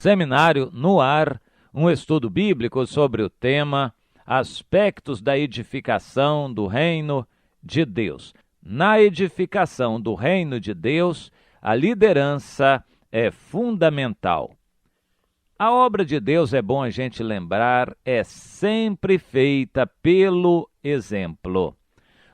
Seminário no Ar, um estudo bíblico sobre o tema Aspectos da edificação do reino de Deus. Na edificação do reino de Deus, a liderança é fundamental. A obra de Deus, é bom a gente lembrar, é sempre feita pelo exemplo.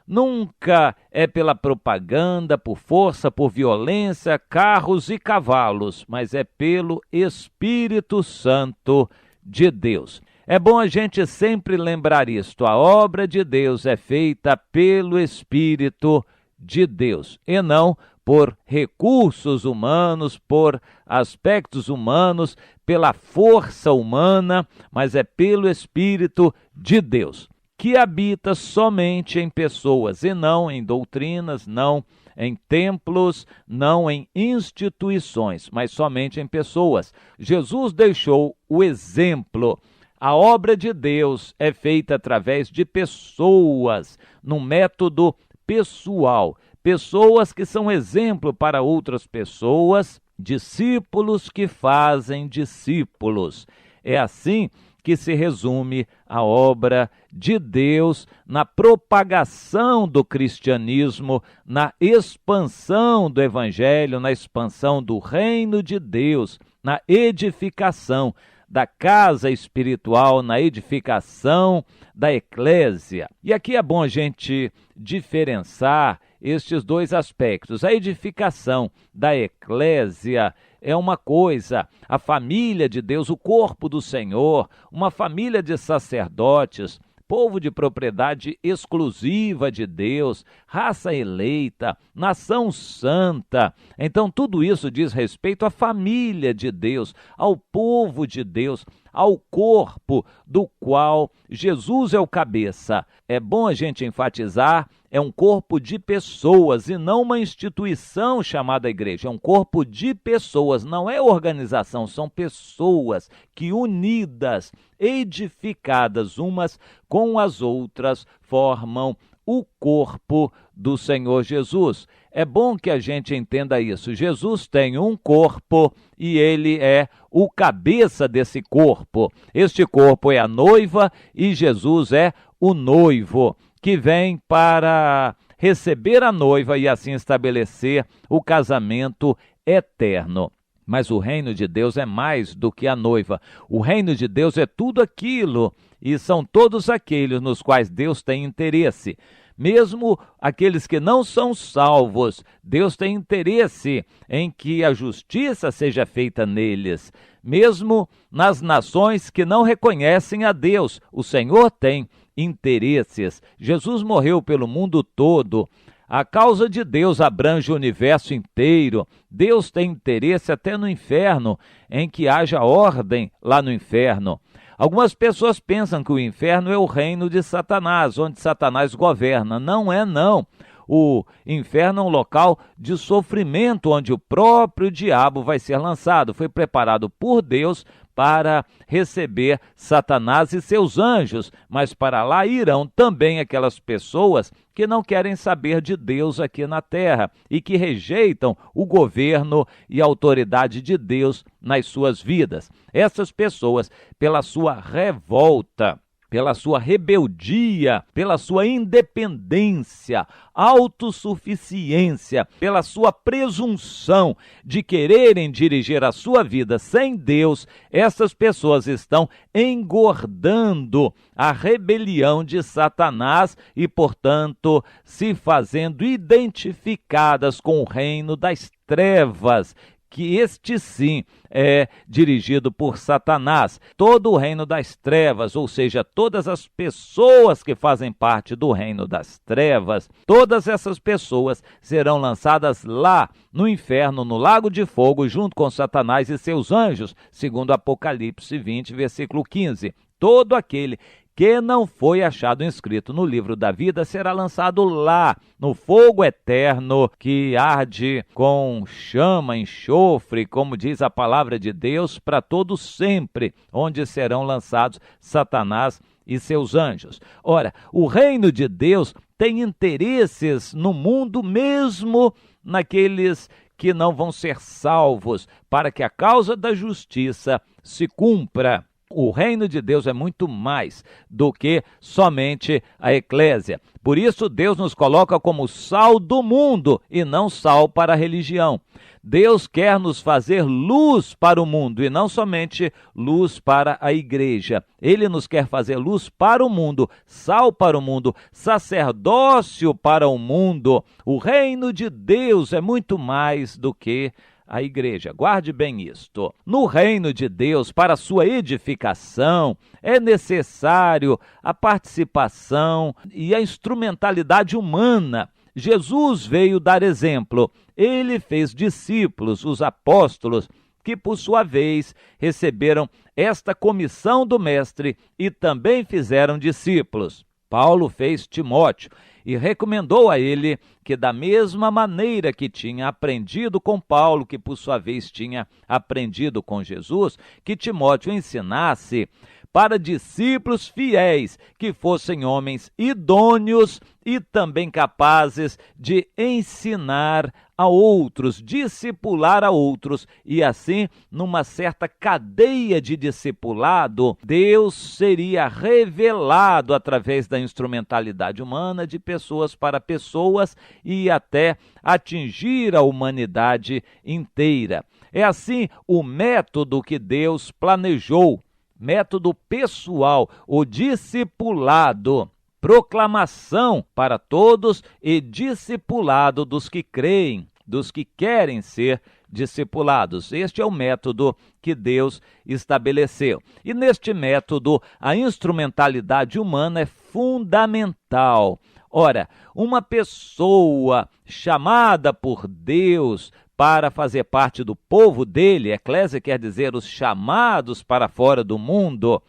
Nunca é pela propaganda, por força, por violência, carros e cavalos, mas é pelo Espírito Santo de Deus. É bom a gente sempre lembrar isto. A obra de Deus é feita pelo Espírito de Deus e não por recursos humanos, por aspectos humanos, pela força humana, mas é pelo Espírito de Deus, que habita somente em pessoas e não em doutrinas, não em templos, não em instituições, mas somente em pessoas. Jesus deixou o exemplo. A obra de Deus é feita através de pessoas, num método pessoal. Pessoas que são exemplo para outras pessoas, discípulos que fazem discípulos. É assim que se resume a obra de Deus na propagação do cristianismo, na expansão do evangelho, na expansão do reino de Deus, na edificação da casa espiritual, na edificação da eclésia. E aqui é bom a gente diferenciar estes dois aspectos. A edificação da eclésia é uma coisa, a família de Deus, o corpo do Senhor, uma família de sacerdotes, povo de propriedade exclusiva de Deus, raça eleita, nação santa. Então tudo isso diz respeito à família de Deus, ao povo de Deus, ao corpo do qual Jesus é o cabeça. É bom a gente enfatizar, é um corpo de pessoas e não uma instituição chamada igreja. É um corpo de pessoas, não é organização, são pessoas que unidas, edificadas umas com as outras, formam o corpo do Senhor Jesus. É bom que a gente entenda isso. Jesus tem um corpo e ele é o cabeça desse corpo. Este corpo é a noiva e Jesus é o noivo, que vem para receber a noiva e assim estabelecer o casamento eterno. Mas o reino de Deus é mais do que a noiva. O reino de Deus é tudo aquilo e são todos aqueles nos quais Deus tem interesse. Mesmo aqueles que não são salvos, Deus tem interesse em que a justiça seja feita neles. Mesmo nas nações que não reconhecem a Deus, o Senhor tem interesses. Jesus morreu pelo mundo todo. A causa de Deus abrange o universo inteiro. Deus tem interesse até no inferno, em que haja ordem lá no inferno. Algumas pessoas pensam que o inferno é o reino de Satanás, onde Satanás governa. Não é, não. O inferno é um local de sofrimento, onde o próprio diabo vai ser lançado. Foi preparado por Deus para receber Satanás e seus anjos, mas para lá irão também aquelas pessoas que não querem saber de Deus aqui na terra e que rejeitam o governo e a autoridade de Deus nas suas vidas. Essas pessoas, pela sua revolta, pela sua rebeldia, pela sua independência, autossuficiência, pela sua presunção de quererem dirigir a sua vida sem Deus, essas pessoas estão engordando a rebelião de Satanás e, portanto, se fazendo identificadas com o reino das trevas, que este sim é dirigido por Satanás. Todo o reino das trevas, ou seja, todas as pessoas que fazem parte do reino das trevas, todas essas pessoas serão lançadas lá no inferno, no lago de fogo, junto com Satanás e seus anjos, segundo Apocalipse 20, versículo 15. Todo aquele que não foi achado inscrito no livro da vida será lançado lá, no fogo eterno, que arde com chama, enxofre, como diz a palavra de Deus, para todo sempre, onde serão lançados Satanás e seus anjos. Ora, o reino de Deus tem interesses no mundo, mesmo naqueles que não vão ser salvos, para que a causa da justiça se cumpra. O reino de Deus é muito mais do que somente a eclésia. Por isso, Deus nos coloca como sal do mundo e não sal para a religião. Deus quer nos fazer luz para o mundo e não somente luz para a igreja. Ele nos quer fazer luz para o mundo, sal para o mundo, sacerdócio para o mundo. O reino de Deus é muito mais do que a igreja. Guarde bem isto. No reino de Deus, para sua edificação, é necessário a participação e a instrumentalidade humana. Jesus veio dar exemplo. Ele fez discípulos, os apóstolos, que por sua vez receberam esta comissão do Mestre e também fizeram discípulos. Paulo fez Timóteo e recomendou a ele que, da mesma maneira que tinha aprendido com Paulo, que por sua vez tinha aprendido com Jesus, que Timóteo ensinasse para discípulos fiéis, que fossem homens idôneos e também capazes de ensinar a outros, discipular a outros, e assim, numa certa cadeia de discipulado, Deus seria revelado através da instrumentalidade humana de pessoas para pessoas e até atingir a humanidade inteira. É assim o método que Deus planejou, método pessoal, o discipulado, proclamação para todos e discipulado dos que creem, dos que querem ser discipulados. Este é o método que Deus estabeleceu. E neste método, a instrumentalidade humana é fundamental. Ora, uma pessoa chamada por Deus para fazer parte do povo dele, eclésia quer dizer os chamados para fora do mundo,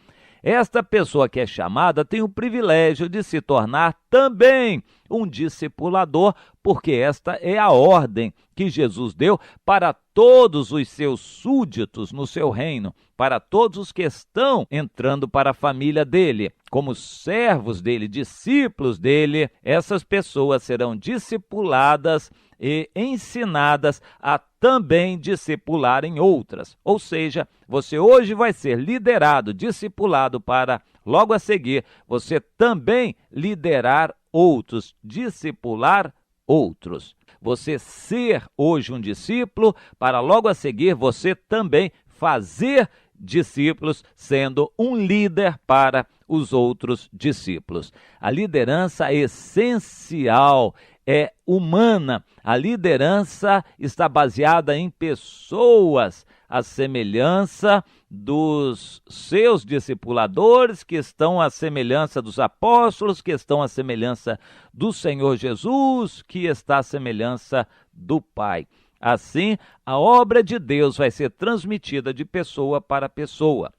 esta pessoa que é chamada tem o privilégio de se tornar também um discipulador, porque esta é a ordem que Jesus deu para todos os seus súditos no seu reino, para todos os que estão entrando para a família dele, como servos dele, discípulos dele. Essas pessoas serão discipuladas e ensinadas a também discipularem outras. Ou seja, você hoje vai ser liderado, discipulado para, logo a seguir, você também liderar outros, discipular outros. Você ser hoje um discípulo, para logo a seguir você também fazer discípulos, sendo um líder para os outros discípulos. A liderança é essencial, é humana. A liderança está baseada em pessoas, à semelhança dos seus discipuladores, que estão à semelhança dos apóstolos, que estão à semelhança do Senhor Jesus, que está à semelhança do Pai. Assim, a obra de Deus vai ser transmitida de pessoa para pessoa.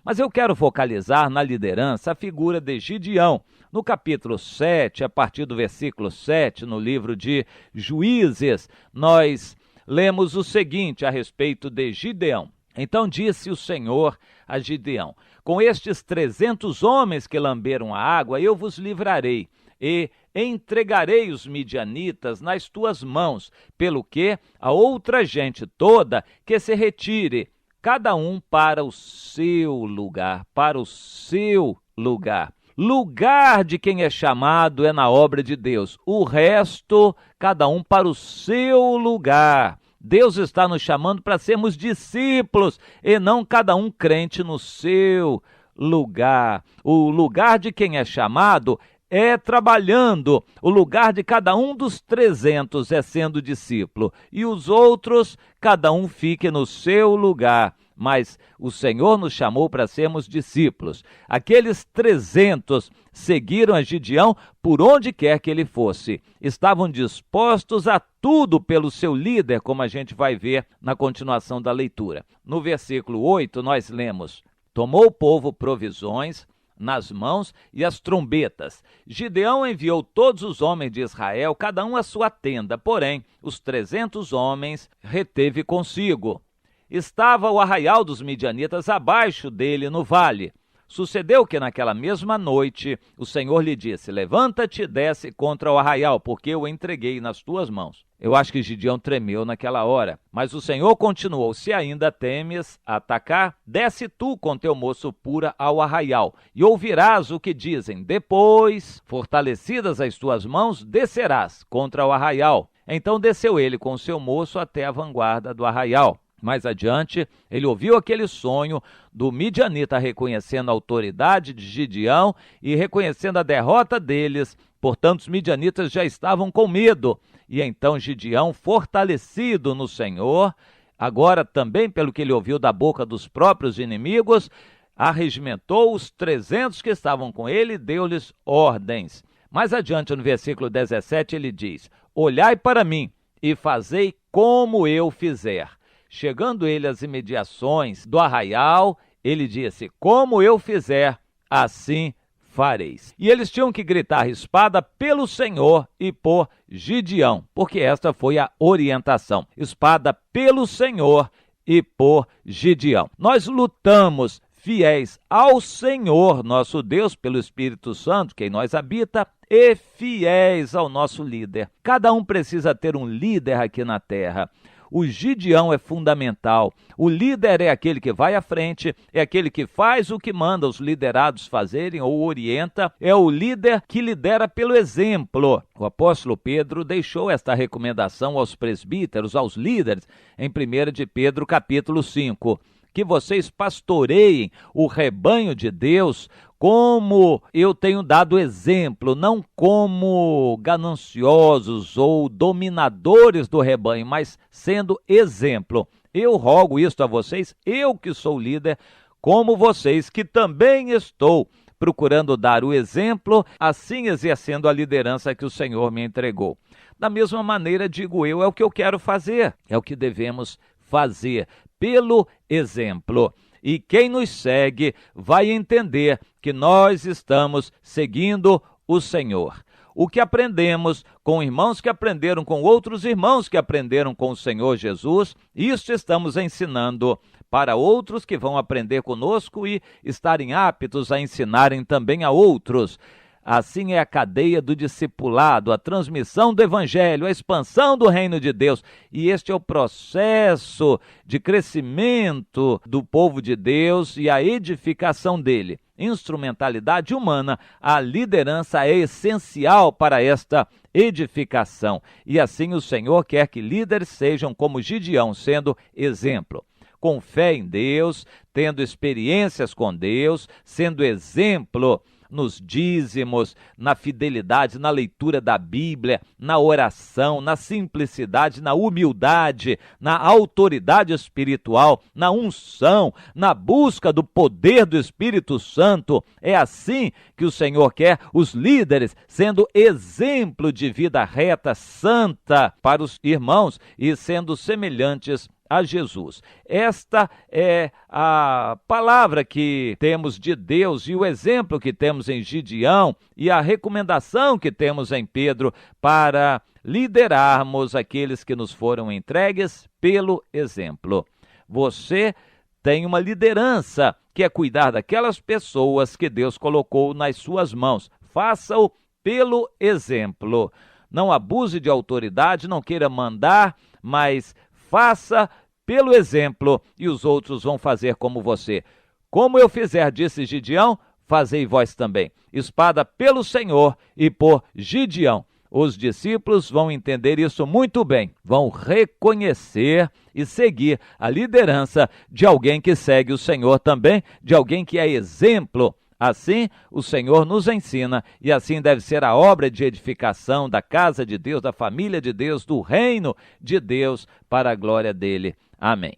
Mas eu quero focalizar na liderança a figura de Gideão. No capítulo 7, a partir do versículo 7, no livro de Juízes, nós lemos o seguinte a respeito de Gideão. Então disse o Senhor a Gideão: com estes 300 homens que lamberam a água, eu vos livrarei, e entregarei os midianitas nas tuas mãos, pelo que a outra gente toda que se retire, cada um para o seu lugar, para o seu lugar. Lugar de quem é chamado é na obra de Deus. O resto, cada um para o seu lugar. Deus está nos chamando para sermos discípulos e não cada um crente no seu lugar. O lugar de quem é chamado é trabalhando. O lugar de cada um dos 300 é sendo discípulo. E os outros, cada um fique no seu lugar. Mas o Senhor nos chamou para sermos discípulos. Aqueles 300 seguiram a Gideão por onde quer que ele fosse. Estavam dispostos a tudo pelo seu líder, como a gente vai ver na continuação da leitura. No versículo 8, nós lemos: tomou o povo provisões nas mãos e as trombetas. Gideão enviou todos os homens de Israel, cada um à sua tenda, porém, os 300 homens reteve consigo. Estava o arraial dos midianitas abaixo dele no vale. Sucedeu que naquela mesma noite o Senhor lhe disse: levanta-te e desce contra o arraial, porque eu o entreguei nas tuas mãos. Eu acho que Gideão tremeu naquela hora. Mas o Senhor continuou: se ainda temes atacar, desce tu com teu moço pura ao arraial, e ouvirás o que dizem. Depois, fortalecidas as tuas mãos, descerás contra o arraial. Então desceu ele com seu moço até a vanguarda do arraial. Mais adiante, ele ouviu aquele sonho do midianita reconhecendo a autoridade de Gideão e reconhecendo a derrota deles. Portanto, os midianitas já estavam com medo. E então Gideão, fortalecido no Senhor, agora também pelo que ele ouviu da boca dos próprios inimigos, arregimentou os 300 que estavam com ele e deu-lhes ordens. Mais adiante, no versículo 17, ele diz: olhai para mim e fazei como eu fizer. Chegando ele às imediações do arraial, ele disse: como eu fizer, assim fareis. E eles tinham que gritar espada pelo Senhor e por Gideão, porque esta foi a orientação: espada pelo Senhor e por Gideão. Nós lutamos fiéis ao Senhor, nosso Deus, pelo Espírito Santo que em nós habita, e fiéis ao nosso líder. Cada um precisa ter um líder aqui na terra. O Gideão é fundamental. O líder é aquele que vai à frente, é aquele que faz o que manda os liderados fazerem ou orienta, é o líder que lidera pelo exemplo. O apóstolo Pedro deixou esta recomendação aos presbíteros, aos líderes, em 1 de Pedro, capítulo 5. Que vocês pastoreiem o rebanho de Deus como eu tenho dado exemplo, não como gananciosos ou dominadores do rebanho, mas sendo exemplo. Eu rogo isto a vocês, eu que sou líder, como vocês, que também estou procurando dar o exemplo, assim exercendo a liderança que o Senhor me entregou. Da mesma maneira, digo eu, é o que eu quero fazer, é o que devemos fazer, pelo exemplo. E quem nos segue vai entender que nós estamos seguindo o Senhor. O que aprendemos com irmãos que aprenderam com outros irmãos que aprenderam com o Senhor Jesus, isso estamos ensinando para outros que vão aprender conosco e estarem aptos a ensinarem também a outros. Assim é a cadeia do discipulado, a transmissão do evangelho, a expansão do reino de Deus. E este é o processo de crescimento do povo de Deus e a edificação dele. Instrumentalidade humana, a liderança é essencial para esta edificação. E assim o Senhor quer que líderes sejam como Gideão, sendo exemplo. Com fé em Deus, tendo experiências com Deus, sendo exemplo nos dízimos, na fidelidade, na leitura da Bíblia, na oração, na simplicidade, na humildade, na autoridade espiritual, na unção, na busca do poder do Espírito Santo. É assim que o Senhor quer os líderes, sendo exemplo de vida reta, santa para os irmãos e sendo semelhantes a Jesus. Esta é a palavra que temos de Deus e o exemplo que temos em Gideão e a recomendação que temos em Pedro para liderarmos aqueles que nos foram entregues pelo exemplo. Você tem uma liderança que é cuidar daquelas pessoas que Deus colocou nas suas mãos. Faça-o pelo exemplo. Não abuse de autoridade, não queira mandar, mas faça pelo exemplo e os outros vão fazer como você. Como eu fizer, disse Gideão, fazei vós também. Espada pelo Senhor e por Gideão. Os discípulos vão entender isso muito bem, vão reconhecer e seguir a liderança de alguém que segue o Senhor também, de alguém que é exemplo. Assim, o Senhor nos ensina e assim deve ser a obra de edificação da casa de Deus, da família de Deus, do reino de Deus, para a glória dele. Amém.